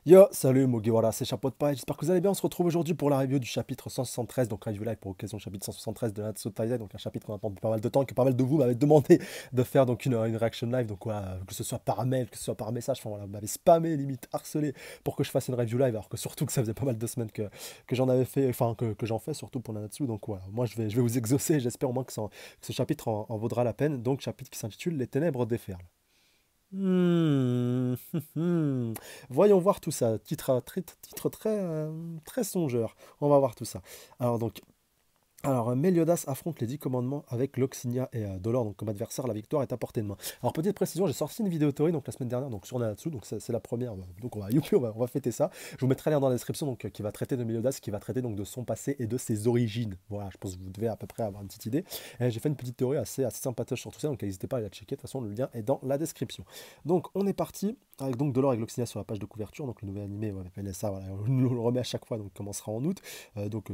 Yo, salut Mugiwara, c'est Chapeau de Paille, j'espère que vous allez bien. On se retrouve aujourd'hui pour la review du chapitre 173, donc review live pour occasion du chapitre 173 de Natsu Taizai, donc un chapitre qu'on attend depuis pas mal de temps, que pas mal de vous m'avez demandé de faire donc une reaction live, donc voilà, que ce soit par mail, que ce soit par message, enfin voilà, vous m'avez spammé, limite harcelé pour que je fasse une review live, alors que surtout que ça faisait pas mal de semaines que j'en avais fait, enfin que j'en fais surtout pour Nanatsu, donc voilà, moi je vais vous exaucer, j'espère au moins que ce chapitre en vaudra la peine, donc chapitre qui s'intitule Les Ténèbres déferlent. Hmm, Voyons voir tout ça. Titre très, très songeur. On va voir tout ça. Alors donc, Méliodas affronte les 10 commandements avec Loxinia et Dolor, donc comme adversaire, la victoire est à portée de main. Alors petite précision, j'ai sorti une vidéo théorie donc la semaine dernière donc sur Nanatsu, donc c'est la première, donc on va, youpi, on va fêter ça. Je vous mettrai le lien dans la description donc qui va traiter de Méliodas, qui va traiter donc de son passé et de ses origines. Voilà, je pense que vous devez à peu près avoir une petite idée. Et j'ai fait une petite théorie assez sympatoche sur tout ça, donc n'hésitez pas à la checker. De toute façon, le lien est dans la description. Donc on est parti avec donc Dolor et Loxinia sur la page de couverture, donc le nouvel animé, ouais, ça, voilà, on le remet à chaque fois, donc commencera en août.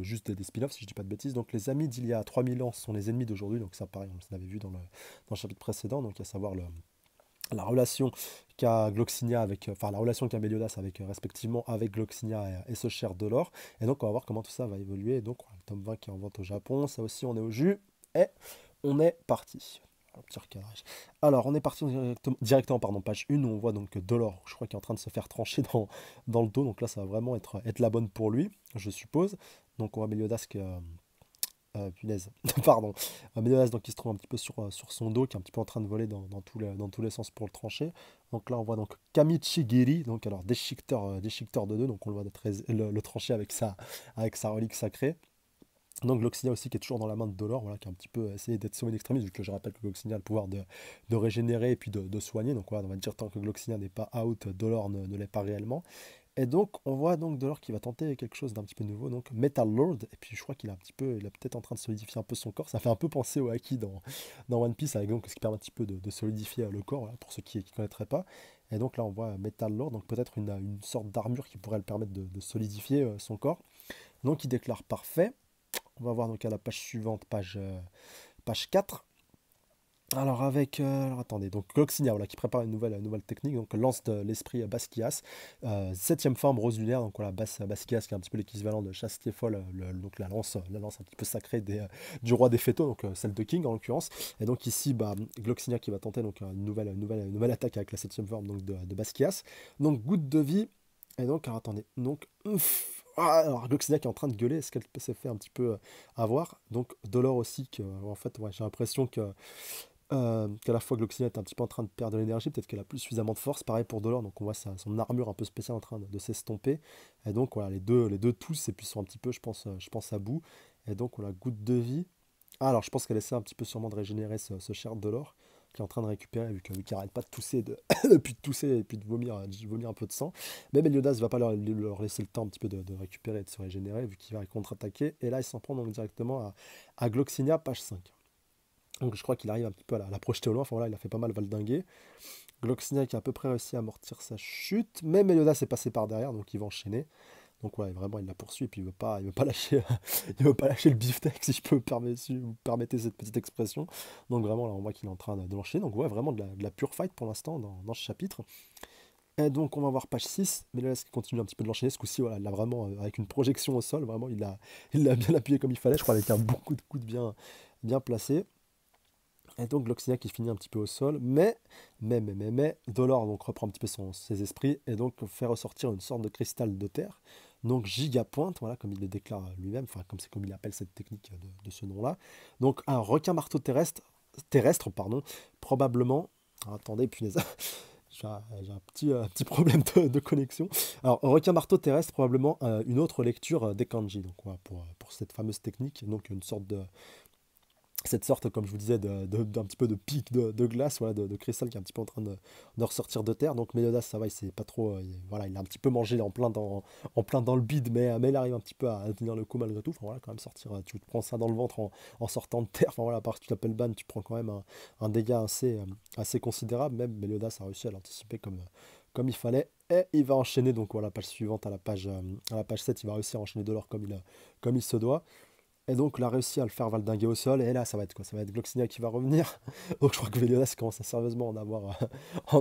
Juste des spin-offs si je dis pas de bêtises. Donc les amis d'il y a 3000 ans sont les ennemis d'aujourd'hui, donc ça pareil, on l'avait vu dans le chapitre précédent, donc à savoir la relation qu'a Gloxinia avec, enfin la relation qu'a Meliodas avec respectivement avec Gloxinia et ce cher Dolor. Et donc on va voir comment tout ça va évoluer. Et donc on a le tome 20 qui est en vente au Japon, ça aussi on est au jus, et on est parti. Un petit recadrage. Alors, on est parti directement, pardon, page 1, où on voit donc Dolor, je crois, qui est en train de se faire trancher dans le dos. Donc là, ça va vraiment être la bonne pour lui, je suppose. Donc on voit Meliodas qui, punaise, pardon. Meliodas donc, qui se trouve un petit peu sur son dos, qui est un petit peu en train de voler dans tous les sens pour le trancher. Donc là, on voit donc Kamichigiri, donc alors déchiqueteur de deux, donc on le voit le trancher avec sa relique sacrée. Donc Gloxinia aussi qui est toujours dans la main de Dolor, voilà, qui a un petit peu essayé d'être sauvé d'extrémisme, vu que je rappelle que Gloxinia a le pouvoir de régénérer et puis de soigner. Donc voilà, on va dire tant que Gloxinia n'est pas out, Dolor ne l'est pas réellement. Et donc on voit donc Dolor qui va tenter quelque chose d'un petit peu nouveau, donc Metal Lord, et puis je crois qu'il a un petit peu, il est peut-être en train de solidifier un peu son corps. Ça fait un peu penser au Haki dans One Piece, avec donc ce qui permet un petit peu de solidifier le corps, voilà, pour ceux qui ne connaîtraient pas. Et donc là on voit Metal Lord, donc peut-être une sorte d'armure qui pourrait le permettre de solidifier son corps. Donc il déclare parfait. On va voir donc à la page suivante, page 4. Alors attendez, donc Gloxinia, voilà, qui prépare une nouvelle technique, donc lance de l'esprit Basquias, septième forme rose lunaire, donc voilà, Basquias qui est un petit peu l'équivalent de Chastier folle, donc la lance un petit peu sacrée du roi des fétos, donc celle de King en l'occurrence. Et donc ici, Gloxinia qui va tenter donc une nouvelle attaque avec la septième forme donc de Basquias. Donc goutte de vie, et donc alors, attendez, donc alors Gloxinia qui est en train de gueuler, est-ce qu'elle s'est fait un petit peu avoir? Donc Dolor aussi, en fait, ouais, j'ai l'impression qu'à la fois Gloxinia est un petit peu en train de perdre de l'énergie, peut-être qu'elle a plus suffisamment de force, pareil pour Dolor, donc on voit son armure un peu spéciale en train de s'estomper, et donc voilà, les deux tous, et puis sont un petit peu, je pense à bout, et donc voilà, goutte de vie. Ah, alors je pense qu'elle essaie un petit peu sûrement de régénérer ce cher Dolor, qui est en train de récupérer, vu qu'il arrête pas de tousser, depuis de tousser, et puis de vomir un peu de sang, mais Meliodas va pas leur laisser le temps un petit peu de récupérer et de se régénérer, vu qu'il va contre-attaquer, et là il s'en prend donc directement à Gloxinia, page 5. Donc je crois qu'il arrive un petit peu à la projeter au loin. Enfin voilà, il a fait pas mal valdinguer. Gloxinia qui a à peu près réussi à amortir sa chute. Mais Meliodas est passé par derrière, donc il va enchaîner. Donc ouais, vraiment, il la poursuit. Et puis il veut pas lâcher, il veut pas lâcher le beefsteak, si vous permettez cette petite expression. Donc vraiment, là, on voit qu'il est en train de l'enchaîner. Donc ouais, vraiment de la pure fight pour l'instant dans ce chapitre. Et donc on va voir page 6. Meliodas qui continue un petit peu de l'enchaîner. Ce coup-ci, voilà, il l'a vraiment, avec une projection au sol, vraiment, il l'a bien appuyé comme il fallait. Je crois avec un bon coup de coude bien placé. Et donc Gloxinia qui finit un petit peu au sol, mais, Dolor donc reprend un petit peu ses esprits et donc fait ressortir une sorte de cristal de terre, donc gigapointe, voilà, comme il le déclare lui-même, enfin comme il appelle cette technique de ce nom-là. Donc un requin marteau terrestre, pardon, probablement. Ah, attendez, punaise, j'ai un petit problème de connexion. Alors requin marteau terrestre, probablement une autre lecture des kanji, donc voilà, pour cette fameuse technique, donc une sorte de cette sorte, comme je vous disais, d'un petit peu de pic de glace, voilà, de cristal qui est un petit peu en train de ressortir de terre. Donc Meliodas, ça va, il sait pas trop, voilà, il a un petit peu mangé en plein dans le bide, mais il arrive un petit peu à tenir le coup malgré tout. Enfin voilà, quand même sortir, tu te prends ça dans le ventre en sortant de terre. Enfin voilà, à part que tu t'appelles Ban, tu prends quand même un dégât assez considérable. Même Meliodas a réussi à l'anticiper comme il fallait. Et il va enchaîner, donc voilà, page suivante, à la page 7, il va réussir à enchaîner de l'or comme il se doit. Et donc, il a réussi à le faire valdinguer au sol. Et là, ça va être quoi? Ça va être Gloxinia qui va revenir. Donc, je crois que Meliodas commence à sérieusement en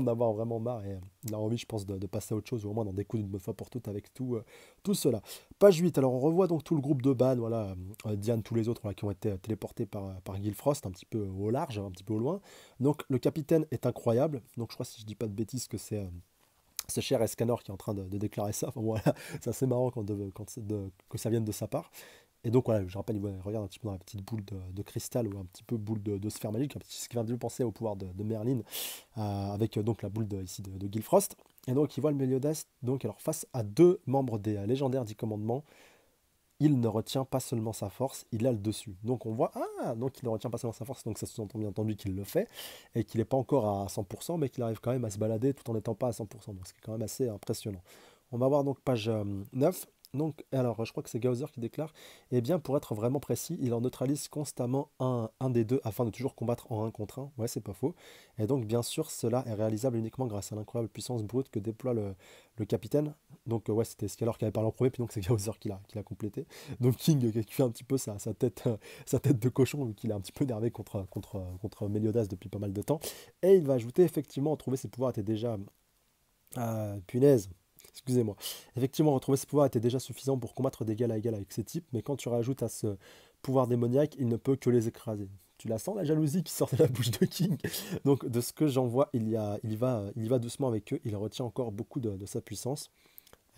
avoir vraiment marre. Et il a envie, je pense, de passer à autre chose, ou au moins d'en découdre une bonne fois pour toutes avec tout cela. Page 8. Alors, on revoit donc tout le groupe de Ban. Voilà, Diane, tous les autres voilà, qui ont été téléportés par Gilfrost, un petit peu au large, un petit peu au loin. Donc, le capitaine est incroyable. Donc, je crois, si je dis pas de bêtises, que c'est cher Escanor qui est en train de déclarer ça. Enfin, voilà, c'est assez marrant que ça vienne de sa part. Et donc voilà, je rappelle, il regarde un petit peu dans la petite boule de cristal ou un petit peu boule de sphère magique, ce qui vient de lui penser au pouvoir de Merlin, avec donc la boule ici de Gilfrost. Et donc il voit le Meliodas, donc alors face à deux membres des légendaires 10 commandements, il ne retient pas seulement sa force, il a le dessus. Donc on voit, donc il ne retient pas seulement sa force, donc ça sous-entend bien entendu qu'il le fait, et qu'il n'est pas encore à 100%, mais qu'il arrive quand même à se balader tout en n'étant pas à 100%, donc ce qui est quand même assez impressionnant. On va voir donc page 9. Donc, alors, je crois que c'est Gauthier qui déclare, eh bien, pour être vraiment précis, il en neutralise constamment un des deux afin de toujours combattre en un contre un. Ouais, c'est pas faux. Et donc, bien sûr, cela est réalisable uniquement grâce à l'incroyable puissance brute que déploie le capitaine. Donc, ouais, c'était Scalar qui avait parlé en premier, puis donc c'est Gauthier qui l'a complété. Donc, King qui fait un petit peu sa tête de cochon, vu qu'il est un petit peu énervé contre Meliodas depuis pas mal de temps. Et il va ajouter, effectivement, trouver ses pouvoirs étaient déjà. Punaise, excusez-moi. Effectivement, retrouver ce pouvoir était déjà suffisant pour combattre d'égal à égal avec ces types, mais quand tu rajoutes à ce pouvoir démoniaque, il ne peut que les écraser. Tu la sens, la jalousie qui sort de la bouche de King. Donc, de ce que j'en vois, il y va doucement avec eux, il retient encore beaucoup de sa puissance.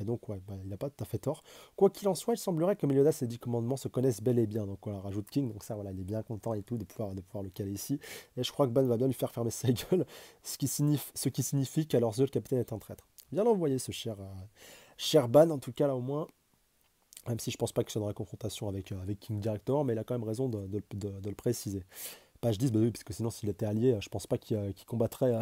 Et donc, ouais, il n'a pas tout à fait tort. Quoi qu'il en soit, il semblerait que Meliodas et les 10 commandements se connaissent bel et bien. Donc, voilà, rajoute King. Donc, ça, voilà, il est bien content et tout de pouvoir le caler ici. Et je crois que Ban va bien lui faire fermer sa gueule, ce qui signifie qu'à leurs yeux, le capitaine est un traître. Bien envoyé, ce cher Ban, en tout cas, là, au moins. Même si je pense pas qu'il soit dans la confrontation avec King directement, mais il a quand même raison de le préciser. Page 10, bah oui, parce que sinon, s'il était allié, je pense pas qu'il combattrait,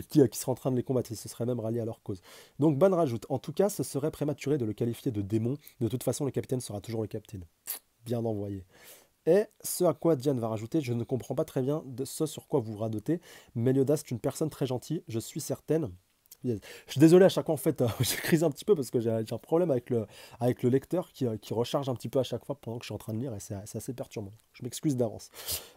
qu'il serait en train de les combattre, il se serait même rallié à leur cause. Donc, Ban rajoute, en tout cas, ce serait prématuré de le qualifier de démon. De toute façon, le capitaine sera toujours le capitaine. Bien envoyé. Et ce à quoi Diane va rajouter, je ne comprends pas très bien de ce sur quoi vous radotez. Meliodas est une personne très gentille, je suis certaine. Je suis désolé à chaque fois en fait, je crise un petit peu parce que j'ai un problème avec le lecteur qui recharge un petit peu à chaque fois pendant que je suis en train de lire et c'est assez perturbant. Je m'excuse d'avance.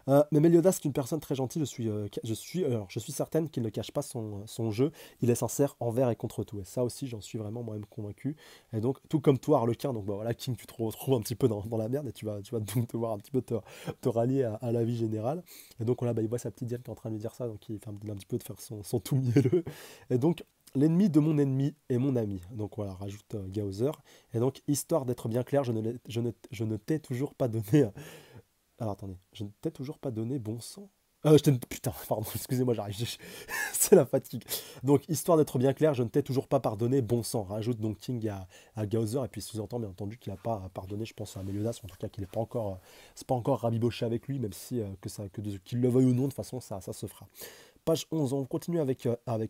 Mais Meliodas est une personne très gentille, je suis certaine qu'il ne cache pas son jeu, il est sincère envers et contre tout. Et ça aussi j'en suis vraiment moi-même convaincu. Et donc tout comme toi Harlequin, donc bah, voilà King, tu te retrouves un petit peu dans la merde et tu vas donc devoir un petit peu te rallier à la vie générale. Et donc là bah, il voit sa petite Diane qui est en train de lui dire ça, donc il fait un petit peu de faire son tout mielleux. Et donc l'ennemi de mon ennemi est mon ami. Donc voilà, rajoute Gauthier. Et donc, histoire d'être bien clair, je ne t'ai toujours pas donné. Alors attendez, je ne t'ai toujours pas donné bon sang. Putain, pardon, excusez-moi, j'arrive. C'est la fatigue. Donc, histoire d'être bien clair, je ne t'ai toujours pas pardonné bon sang. Rajoute donc King à Gauthier. Et puis, sous-entend bien entendu qu'il n'a pas pardonné, je pense, à Meliodas. En tout cas, qu'il n'est pas encore, c'est pas encore rabiboché avec lui, même si qu'il le veuille ou non, de toute façon, ça se fera. Page 11, on continue avec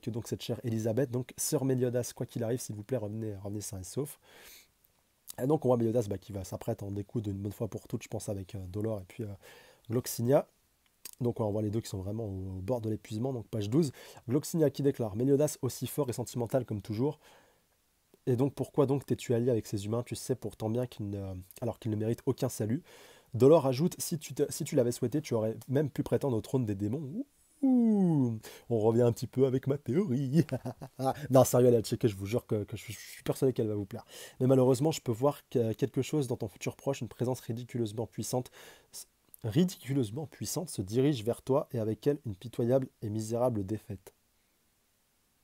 donc cette chère Elisabeth. Donc, Sœur Meliodas, quoi qu'il arrive, s'il vous plaît, revenez sain et sauf. Et donc, on voit Meliodas qui va s'apprête à en découdre une bonne fois pour toutes, je pense, avec Dolor et puis Gloxinia. Donc, on voit les deux qui sont vraiment au bord de l'épuisement. Donc, page 12. Gloxinia qui déclare Meliodas aussi fort et sentimental comme toujours. Et donc, pourquoi donc t'es-tu allié avec ces humains? Tu sais pourtant bien alors qu'ils ne méritent aucun salut. Dolor ajoute si tu l'avais souhaité, tu aurais même pu prétendre au trône des démons. Ouh, on revient un petit peu avec ma théorie. Non, sérieux, allez la checker, je vous jure que je suis persuadé qu'elle va vous plaire. Mais malheureusement, je peux voir quelque chose dans ton futur proche, une présence ridiculeusement puissante se dirige vers toi et avec elle une pitoyable et misérable défaite.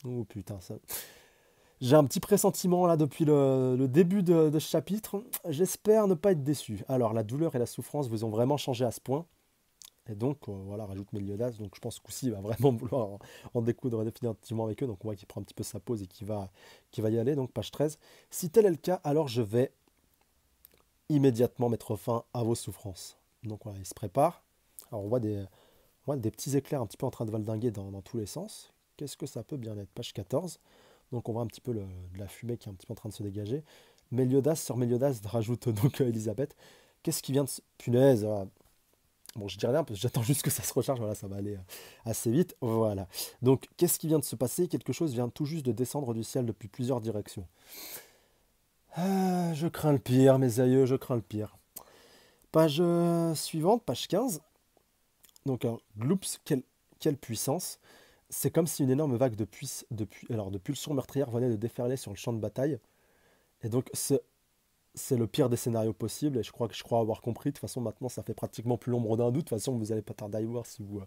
Oh putain, ça. J'ai un petit pressentiment là depuis le début de ce chapitre. J'espère ne pas être déçu. Alors, la douleur et la souffrance vous ont vraiment changé à ce point. Et donc, voilà, rajoute Meliodas. Donc, je pense qu'aussi, il va vraiment vouloir en découdre définitivement avec eux. Donc, on voit qu'il prend un petit peu sa pause et qu'il va y aller. Donc, page 13. Si tel est le cas, alors je vais immédiatement mettre fin à vos souffrances. Donc, voilà, il se prépare. Alors, on voit des petits éclairs un petit peu en train de valdinguer dans tous les sens. Qu'est-ce que ça peut bien être? Page 14. Donc, on voit un petit peu de la fumée qui est un petit peu en train de se dégager. Meliodas, sur Meliodas, rajoute donc Elisabeth. Qu'est-ce qui vient de se... Punaise, bon, je dis rien parce que j'attends juste que ça se recharge. Voilà, ça va aller assez vite. Voilà. Donc, qu'est-ce qui vient de se passer? Quelque chose vient tout juste de descendre du ciel depuis plusieurs directions. Je crains le pire, mes aïeux, je crains le pire. Page suivante, page 15. Donc, Gloops, quelle puissance. C'est comme si une énorme vague de pulsions meurtrières venait de déferler sur le champ de bataille. Et donc, c'est le pire des scénarios possibles. Et je crois avoir compris. De toute façon, maintenant, ça fait pratiquement plus l'ombre d'un doute. De toute façon, vous n'allez pas tarder à y voir si vous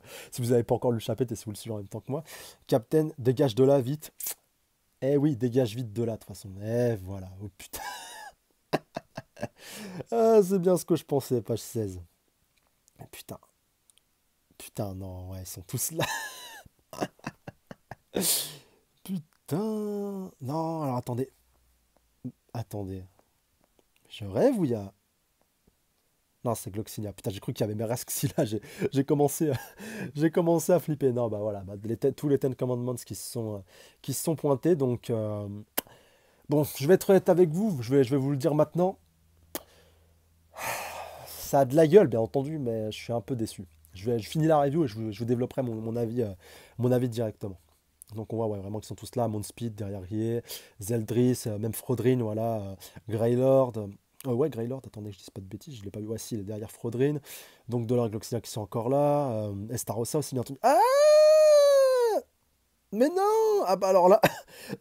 n'avez pas encore lu le chapitre et si vous le suivez en même temps que moi. Captain, dégage de là, vite. Eh oui, dégage vite de là, de toute façon. Eh voilà. Oh putain. Ah, c'est bien ce que je pensais, page 16. Putain. Putain, non, ouais, ils sont tous là. Putain. Non, alors attendez. Attendez. Je rêve ou il y a. Non, c'est Gloxinia. Putain, j'ai cru qu'il y avait Meraxi là. J'ai commencé, j'ai commencé à flipper. Non, bah voilà. Bah, tous les Ten Commandments qui se sont pointés. Donc, bon, je vais être honnête avec vous. Je vais vous le dire maintenant. Ça a de la gueule, bien entendu, mais je suis un peu déçu. Je finis la review et je vous développerai mon avis directement. Donc on voit ouais, vraiment qu'ils sont tous là, Speed derrière Rie, Zeldris, même Frodrin, voilà, Greylord. Ouais, Greylord, attendez, je dis pas de bêtises, je l'ai pas vu. Ouais, si, il est derrière Frodrin. Donc Dollar et Gloxina qui sont encore là. Estarossa aussi, bien entendu. Ah, mais non. Ah bah alors là.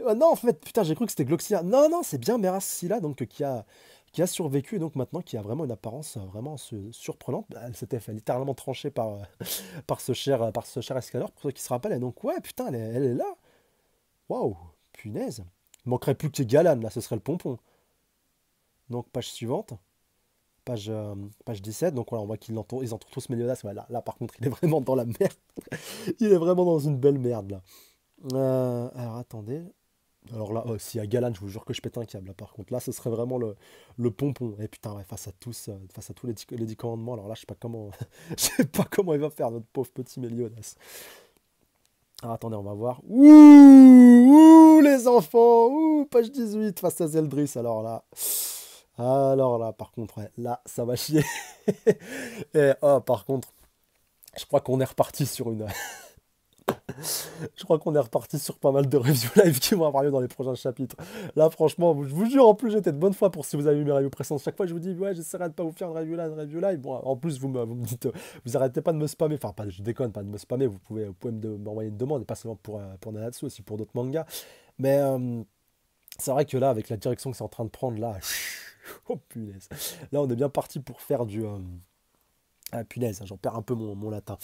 Ah non, en fait, putain, j'ai cru que c'était Gloxina. Non, non, c'est bien Merasila donc, qui a survécu et donc maintenant qui a vraiment une apparence vraiment surprenante. Bah, elle s'était fait littéralement trancher par ce cher escaleur, pour ceux qui se rappellent. Et donc, ouais, putain, elle est là. Waouh, punaise. Il manquerait plus que Galan, là, ce serait le pompon. Donc, page suivante, page 17. Donc, voilà, on voit ils entourent tous Meliodas. Ouais, là, par contre, il est vraiment dans la merde. Il est vraiment dans une belle merde, là. Alors, attendez. Alors là, s'il y a Galan, je vous jure que je pète un câble, là, par contre. Là, ce serait vraiment le pompon. Et putain, ouais, face à tous les 10 commandements. Alors là, je sais pas comment, je sais pas comment il va faire, notre pauvre petit Meliodas. Alors attendez, on va voir. Ouh, les enfants. Ouh, page 18 face à Zeldris. Alors là, par contre, ouais, là, ça va chier. Et oh, par contre, je crois qu'on est reparti sur une. Je crois qu'on est reparti sur pas mal de reviews live qui vont avoir lieu dans les prochains chapitres. Là, franchement, je vous jure, en plus, j'étais de bonne foi pour si vous avez vu mes reviews précédentes. Chaque fois, je vous dis, ouais, j'essaierai de pas vous faire une review live. Bon, en plus, vous me dites, vous arrêtez pas de me spammer. Enfin, pas, je déconne, pas de me spammer. Vous pouvez m'envoyer une demande, et pas seulement pour Nanatsu, aussi pour d'autres mangas. Mais c'est vrai que là, avec la direction que c'est en train de prendre, là, oh punaise. Là, on est bien parti pour faire du. Ah punaise, j'en perds un peu mon latin.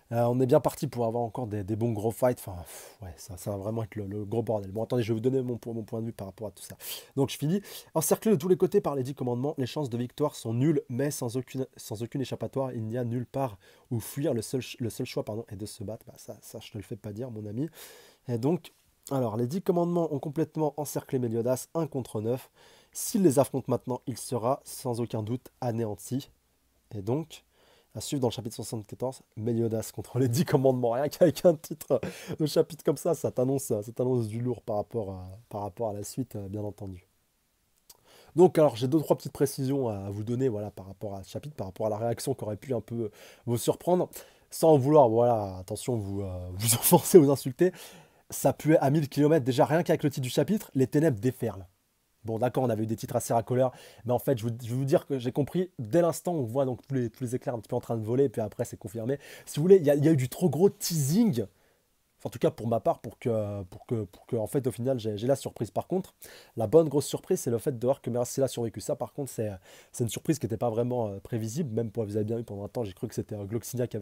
On est bien parti pour avoir encore des bons gros fights. Enfin, ouais, ça va vraiment être le gros bordel. Bon, attendez, je vais vous donner mon point de vue par rapport à tout ça. Donc, je finis. Encerclé de tous les côtés par les 10 commandements, les chances de victoire sont nulles, mais sans aucune échappatoire. Il n'y a nulle part où fuir. Le seul choix pardon, est de se battre. Bah, ça, je te le fais pas dire, mon ami. Et donc, alors, les 10 commandements ont complètement encerclé Meliodas, 1 contre 9. S'il les affronte maintenant, il sera sans aucun doute anéanti. Et donc, à suivre dans le chapitre 74, Meliodas contre les 10 commandements. Rien qu'avec un titre de chapitre comme ça t'annonce du lourd par rapport à la suite, bien entendu. Donc, alors, j'ai deux, trois petites précisions à vous donner voilà, par rapport à ce chapitre, par rapport à la réaction qui aurait pu un peu vous surprendre, sans vouloir, voilà, attention, vous offenser, vous insulter. Ça puait à 1000 km. Déjà, rien qu'avec le titre du chapitre, les ténèbres déferlent. Bon, d'accord, on avait eu des titres assez racoleurs, mais en fait, je vais vous dire que j'ai compris dès l'instant où on voit donc tous les éclairs un petit peu en train de voler, et puis après, c'est confirmé. Si vous voulez, il y a eu du trop gros teasing, enfin, en tout cas pour ma part, pour que en fait, au final, j'ai la surprise. Par contre, la bonne grosse surprise, c'est le fait de voir que Mercila a survécu. Ça, par contre, c'est une surprise qui n'était pas vraiment prévisible, même pour vous avez bien vu pendant un temps, j'ai cru que c'était Gloxinia qui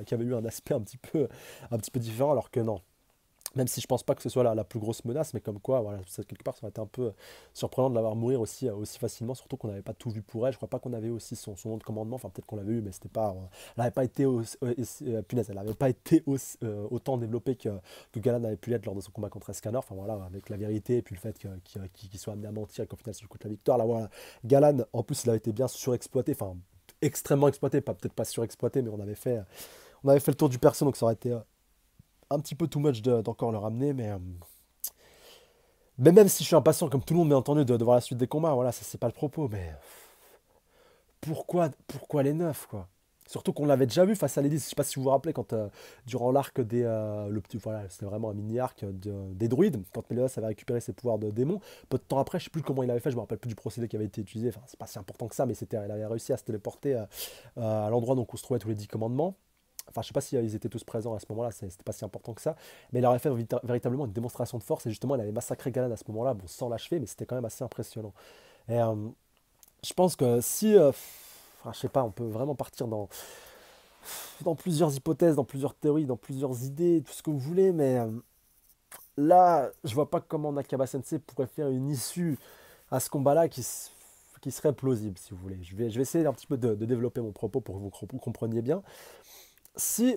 qui avait eu un aspect un petit peu différent, alors que non. Même si je pense pas que ce soit la plus grosse menace, mais comme quoi, voilà, quelque part, ça aurait été un peu surprenant de la voir mourir aussi facilement, surtout qu'on n'avait pas tout vu pour elle. Je crois pas qu'on avait aussi son nom de commandement, enfin peut-être qu'on l'avait eu, mais c'était pas, elle n'avait pas été, punaise, elle n'avait pas été autant développée que Galan avait pu l'être lors de son combat contre Escanor. Enfin voilà, avec la vérité et puis le fait qu'il soit amené à mentir et qu'au final, c'est le coup de la victoire. Là, voilà, Galan, en plus, il avait été bien surexploité, enfin extrêmement exploité, peut-être pas surexploité, mais on avait fait le tour du perso, donc ça aurait été un petit peu too much d'encore le ramener, mais même si je suis impatient, comme tout le monde, bien entendu, de voir la suite des combats, voilà, ça c'est pas le propos, mais pourquoi les neufs, quoi? Surtout qu'on l'avait déjà vu face à Lady, je sais pas si vous vous rappelez, quand durant l'arc des. Le petit, voilà, c'était vraiment un mini-arc des druides, quand Meliodas avait récupéré ses pouvoirs de démon. Peu de temps après, je sais plus comment il avait fait, je me rappelle plus du procédé qui avait été utilisé, enfin, c'est pas si important que ça, mais il avait réussi à se téléporter à l'endroit donc, où se trouvaient tous les 10 commandements. Enfin, je sais pas si ils étaient tous présents à ce moment-là, c'était pas si important que ça, mais il aurait fait véritablement une démonstration de force, et justement, il avait massacré Galan à ce moment-là, bon, sans l'achever, mais c'était quand même assez impressionnant. Et je pense que si. Enfin, je sais pas, on peut vraiment partir dans plusieurs hypothèses, dans plusieurs théories, dans plusieurs idées, tout ce que vous voulez, mais là, je vois pas comment Nakaba Sensei pourrait faire une issue à ce combat-là qui serait plausible, si vous voulez. Je vais essayer un petit peu de développer mon propos pour que vous compreniez bien. Si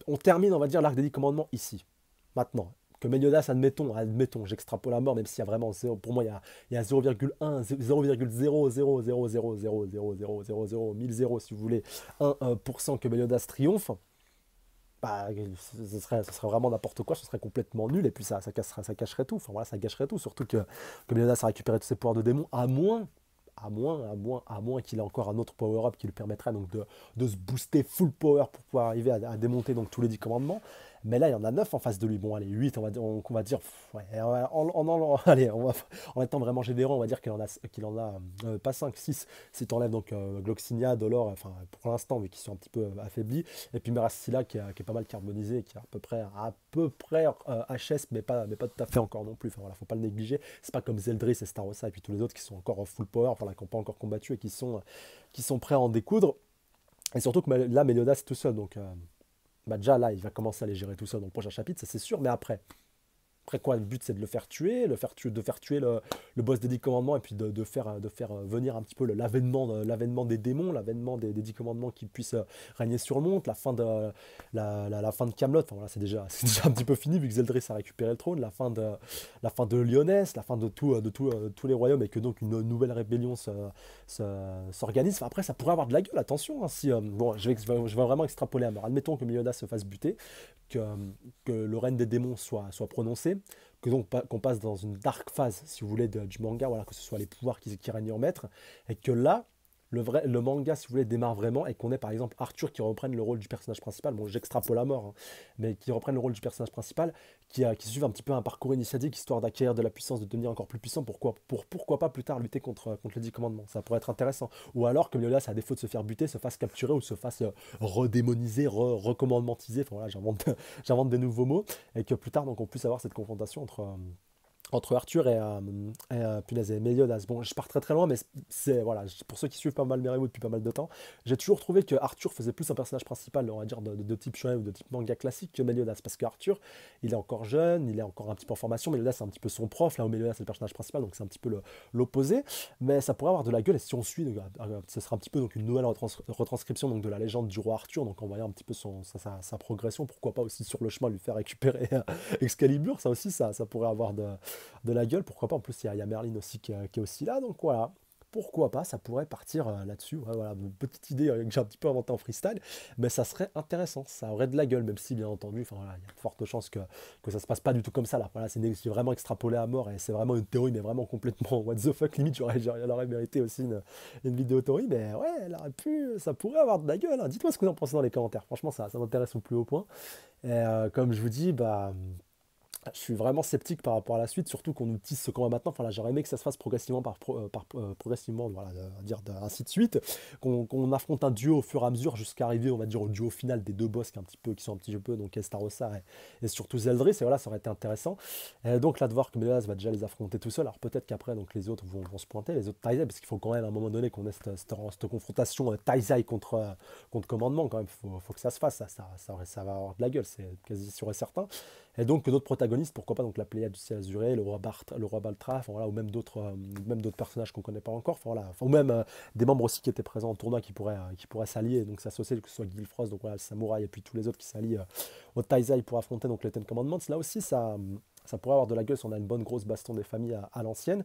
on termine, on va dire, l'arc des 10 commandements ici, maintenant, que Meliodas, admettons, j'extrapole à mort, même s'il y a vraiment, pour moi, il y a 0,1, 0,0000000000000 si vous voulez, 1% que Meliodas triomphe, bah, ce serait vraiment n'importe quoi, ce serait complètement nul, et puis ça cacherait tout, enfin voilà, ça gâcherait tout, surtout que Meliodas a récupéré tous ses pouvoirs de démon, à moins qu'il ait encore un autre power-up qui lui permettrait donc de se booster full power pour pouvoir arriver à démonter donc tous les 10 commandements. Mais là, il y en a 9 en face de lui. Bon, allez, 8, on va dire. Ouais, allez, en étant vraiment généreux, on va dire qu'il en a pas 5, 6. Si tu enlèves donc Gloxinia, Dolor, enfin pour l'instant, mais qui sont un petit peu affaiblis. Et puis Merasila qui est pas mal carbonisé, qui est à peu près HS, mais pas tout à fait encore non plus. Enfin voilà, faut pas le négliger. C'est pas comme Zeldris et Starossa et puis tous les autres qui sont encore full power, enfin, qui n'ont pas encore combattu et qui sont prêts à en découdre. Et surtout que là, Meliodas est tout seul, donc bah déjà là, il va commencer à les gérer tout seul dans le prochain chapitre, ça c'est sûr, mais après quoi, le but c'est de le faire tuer, de faire tuer le boss des 10 commandements et puis de faire venir un petit peu l'avènement des démons, l'avènement des 10 commandements qui puissent régner sur le monde, la fin de Camelot, enfin voilà, c'est déjà un petit peu fini vu que Zeldris a récupéré le trône, la fin de Lyonesse, la fin de tous les royaumes et que donc une nouvelle rébellion s'organise. Enfin, après ça pourrait avoir de la gueule, attention, hein, si, bon, je vais vraiment extrapoler à mort. Admettons que Meliodas se fasse buter, que, que le règne des démons soit prononcé, que donc qu'on passe dans une dark phase, si vous voulez, du manga, voilà, que ce soit les pouvoirs qui règnent en maître, et que là, le manga, si vous voulez, démarre vraiment, et qu'on ait par exemple Arthur qui reprenne le rôle du personnage principal, bon j'extrapole à mort, hein, mais qui reprenne le rôle du personnage principal, qui suive un petit peu un parcours initiatique, histoire d'acquérir de la puissance, de devenir encore plus puissant, pourquoi pas plus tard lutter contre les 10 commandements, ça pourrait être intéressant. Ou alors que Meliodas, à défaut de se faire buter, se fasse capturer ou se fasse redémoniser, recommandantiser, enfin voilà, j'invente des nouveaux mots, et que plus tard donc on puisse avoir cette confrontation entre Arthur punaise, et Meliodas. Bon, je pars très très loin, mais voilà, pour ceux qui suivent pas mal Merewo depuis pas mal de temps, j'ai toujours trouvé que Arthur faisait plus un personnage principal, on va dire, de type shonen ou de type manga classique que Meliodas, parce que Arthur, il est encore jeune, il est encore un petit peu en formation, Meliodas c'est un petit peu son prof, là où Meliodas c'est le personnage principal, donc c'est un petit peu l'opposé, mais ça pourrait avoir de la gueule, et si on suit, donc, ce sera un petit peu donc, une nouvelle retranscription donc, de la légende du roi Arthur, donc en voyant un petit peu sa progression, pourquoi pas aussi sur le chemin lui faire récupérer Excalibur, ça aussi, ça pourrait avoir de la gueule, pourquoi pas, en plus il y a Merlin aussi qui est aussi là, donc voilà, pourquoi pas, ça pourrait partir là-dessus, ouais, voilà, une petite idée que j'ai un petit peu inventée en freestyle, mais ça serait intéressant, ça aurait de la gueule, même si bien entendu, enfin voilà, il y a de fortes chances que ça se passe pas du tout comme ça là, voilà, c'est vraiment extrapolé à mort, et c'est vraiment une théorie, mais vraiment complètement what the fuck, limite elle aurait mérité aussi une vidéo théorie, mais ouais, ça pourrait avoir de la gueule, hein. Dites-moi ce que vous en pensez dans les commentaires, franchement ça m'intéresse au plus haut point, et comme je vous dis, bah... Je suis vraiment sceptique par rapport à la suite, surtout qu'on nous tisse ce combat maintenant. Enfin là, j'aurais aimé que ça se fasse progressivement, progressivement, voilà, ainsi de suite, qu'on affronte un duo au fur et à mesure jusqu'à arriver, on va dire, au duo final des deux boss qui sont un petit peu, donc Estarossa et surtout Zeldris. Et voilà, ça aurait été intéressant. Et donc là, de voir que Meliodas va déjà les affronter tout seul. Alors peut-être qu'après, donc les autres vont se pointer, les autres Taizai, parce qu'il faut quand même à un moment donné qu'on ait cette confrontation Taizai contre commandement. Quand même, faut que ça se fasse. Ça va avoir de la gueule, c'est quasi sûr et certain. Et donc que d'autres protagonistes, pourquoi pas donc la Pléiade du ciel azuré, le roi Baltra, enfin, voilà, ou même d'autres personnages qu'on connaît pas encore, enfin, voilà, ou même des membres aussi qui étaient présents en tournoi qui pourraient s'allier, donc s'associer, que ce soit Guilfrost, donc voilà, le samouraï, et puis tous les autres qui s'allient au Taizai pour affronter donc les Ten Commandments. Là aussi, ça pourrait avoir de la gueule si on a une bonne grosse baston des familles à l'ancienne.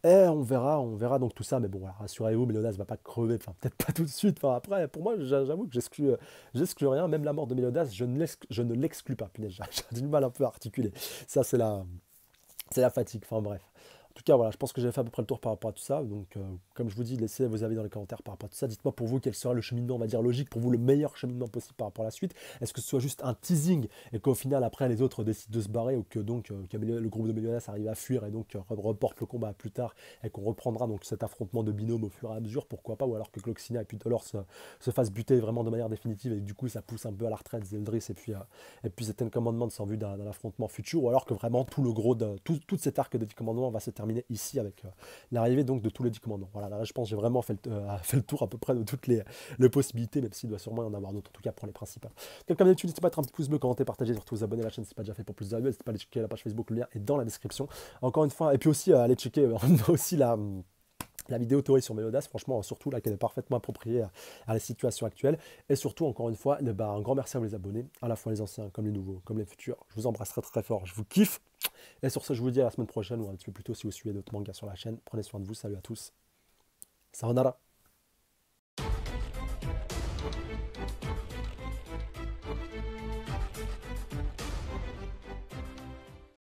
Et on verra donc tout ça, mais bon, voilà, rassurez-vous, Meliodas va pas crever, enfin peut-être pas tout de suite, enfin après, pour moi, j'avoue que j'exclus rien, même la mort de Meliodas, je ne l'exclus pas, punaise, j'ai du mal un peu à articuler, ça c'est la fatigue, enfin bref. En tout cas, voilà, je pense que j'ai fait à peu près le tour par rapport à tout ça. Donc, comme je vous dis, laissez vos avis dans les commentaires par rapport à tout ça. Dites-moi pour vous quel sera le cheminement, on va dire, logique, pour vous le meilleur cheminement possible par rapport à la suite. Est-ce que ce soit juste un teasing et qu'au final, après, les autres décident de se barrer ou que donc le groupe de millionnaires arrive à fuir et donc reporte le combat à plus tard et qu'on reprendra donc cet affrontement de binôme au fur et à mesure, pourquoi pas, ou alors que Gloxina et puis Dolor se fassent buter vraiment de manière définitive et du coup, ça pousse un peu à la retraite Zeldris et puis c'était un commandement sans vue d'un affrontement futur, ou alors que vraiment tout le gros de tout cet arc de 10 commandements va se terminer ici avec l'arrivée donc de tous les 10 commandements. Voilà, là je pense que j'ai vraiment fait le tour à peu près de toutes les possibilités, même s'il doit sûrement y en avoir d'autres, en tout cas pour les principales. Donc, comme d'habitude, n'hésitez pas à mettre un petit pouce bleu, commenter, partager, surtout vous abonner à la chaîne si ce n'est pas déjà fait pour plus de vidéos, n'hésitez pas à aller checker la page Facebook, le lien est dans la description. Encore une fois, et puis aussi aller checker aussi la vidéo théorie sur Mélodas, franchement, surtout là, qu'elle est parfaitement appropriée à la situation actuelle. Et surtout, encore une fois, un grand merci à vous les abonnés, à la fois les anciens, comme les nouveaux, comme les futurs. Je vous embrasse très très fort, je vous kiffe. Et sur ce, je vous dis à la semaine prochaine, ou un petit peu plus tôt si vous suivez d'autres mangas sur la chaîne. Prenez soin de vous, salut à tous. Sayonara.